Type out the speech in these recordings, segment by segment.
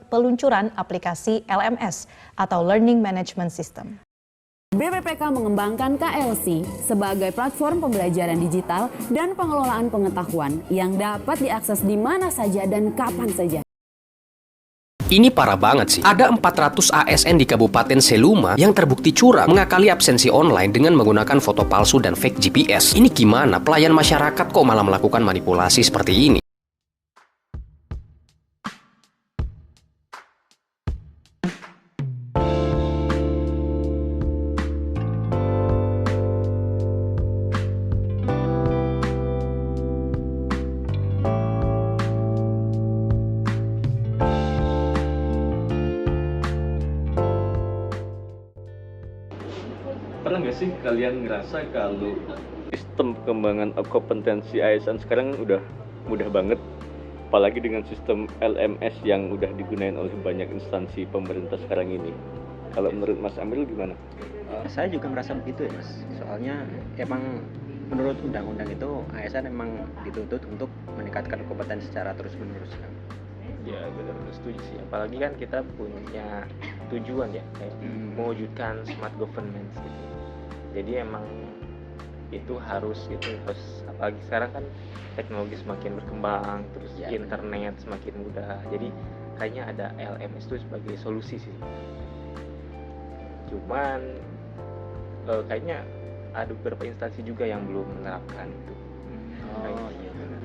peluncuran aplikasi LMS atau Learning Management System. BPPK mengembangkan KLC sebagai platform pembelajaran digital dan pengelolaan pengetahuan yang dapat diakses di mana saja dan kapan saja. Ini parah banget sih. Ada 400 ASN di Kabupaten Seluma yang terbukti curang mengakali absensi online dengan menggunakan foto palsu dan fake GPS. Ini gimana? Pelayan masyarakat kok malah melakukan manipulasi seperti ini? Pernah nggak sih kalian ngerasa kalau sistem pengembangan kompetensi ASN sekarang udah mudah banget, apalagi dengan sistem LMS yang udah digunakan oleh banyak instansi pemerintah sekarang ini? Kalau menurut Mas Amril gimana? Saya juga merasa begitu ya Mas, soalnya emang menurut undang-undang itu ASN emang dituntut untuk meningkatkan kompetensi secara terus-menerus kan. Ya benar-benar setuju sih, apalagi kan kita punya tujuan ya kayak mewujudkan smart governance gitu. Jadi emang itu harus apalagi sekarang kan teknologi semakin berkembang, terus Ya, internet semakin mudah. Jadi kayaknya ada LMS itu sebagai solusi sih. Cuman kayaknya ada beberapa instansi juga yang belum menerapkan itu. Iya.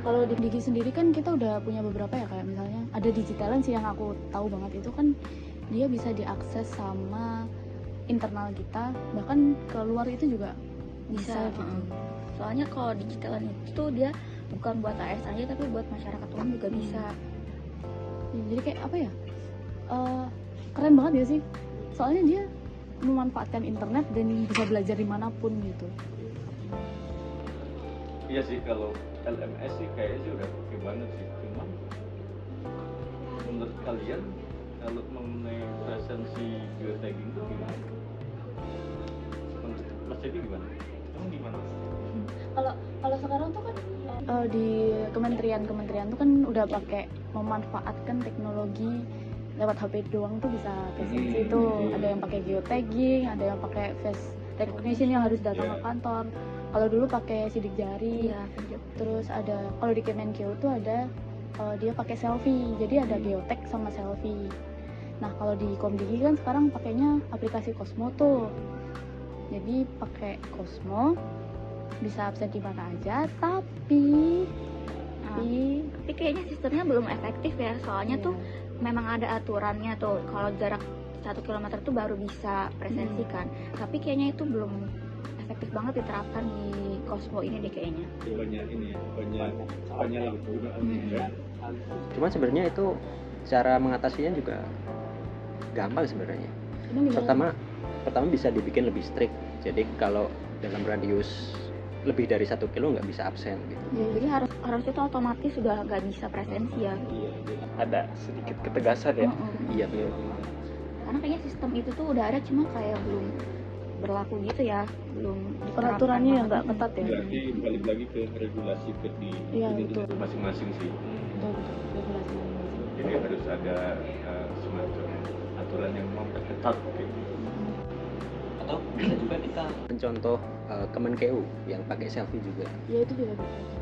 Kalau di Digi sendiri kan kita udah punya beberapa ya, kayak misalnya ada Digitalan sih yang aku tahu banget, itu kan dia bisa diakses sama internal kita, bahkan keluar itu juga bisa gitu. Soalnya kalau Digitalan itu dia bukan buat AS aja tapi buat masyarakat umum juga bisa. Ya, jadi kayak apa ya, keren banget ya sih, soalnya dia memanfaatkan internet dan bisa belajar dimanapun gitu. Iya sih, kalau LMS sih kayaknya sih udah oke banget sih. Cuman menurut kalian kalau mengenai presensi geotagging itu gimana? Menurut Mas Jadi gimana? Emang gimana? Kalau sekarang tuh kan di kementerian tuh kan udah pakai memanfaatkan teknologi lewat HP doang tuh bisa presensi itu. Ada yang pakai geotagging, ada yang pakai face recognition yang harus datang ke kantor. Kalau dulu pakai sidik jari. Terus ada kalau di Kemenkeu tuh ada dia pakai selfie. Jadi ada geotag sama selfie. Nah, kalau di Komdigi kan sekarang pakainya aplikasi Cosmo tuh. Jadi pakai Cosmo bisa absen di mana aja, tapi kayaknya sistemnya belum efektif ya, soalnya tuh memang ada aturannya tuh kalau jarak 1 km tuh baru bisa presensi kan, tapi kayaknya itu belum efektif banget diterapkan di Cosmo ini deh kayaknya. Banyak ini ya, banyak penyalahgunaan ya. Cuman sebenarnya itu cara mengatasinya juga gampang sebenarnya. Pertama bisa dibikin lebih strict. Jadi kalau dalam radius lebih dari 1 kilo nggak bisa absen gitu. Ya, jadi harus itu otomatis sudah nggak bisa presensi ya. Iya, ada sedikit ketegasan ya. Iya betul. Karena kayaknya sistem itu tuh udah ada, cuma kayak belum berlaku gitu ya, belum diterapkan. peraturannya yang nggak ketat ya. Berarti balik lagi ke regulasi Iya, ini betul. masing-masing sih. Betul, regulasi. Jadi harus ada semacam aturan yang memperketat gitu. Atau bisa juga kita mencontoh Kemenkeu yang pakai selfie juga. Ya itu juga bisa.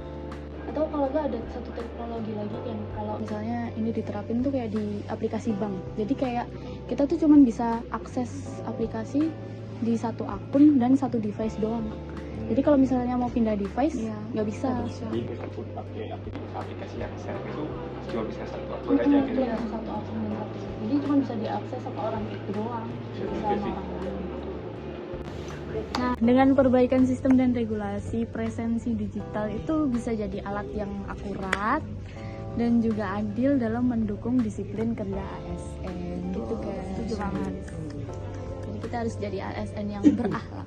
Atau kalau nggak ada satu teknologi lagi yang kalau misalnya ini diterapin tuh kayak di aplikasi bank. Jadi kayak kita tuh cuman bisa akses aplikasi di satu akun dan satu device doang. Jadi kalau misalnya mau pindah device nggak bisa. Jadi meskipun pakai aplikasi yang selfie itu cuma bisa satu akun aja gitu. Iya, satu akun dan satu. Jadi cuma bisa diakses sama orang itu doang. Bisa sama orang lain. Nah, dengan perbaikan sistem dan regulasi, presensi digital itu bisa jadi alat yang akurat dan juga adil dalam mendukung disiplin kerja ASN. Gitu guys. Setuju banget. Jadi kita harus jadi ASN yang berakhlak.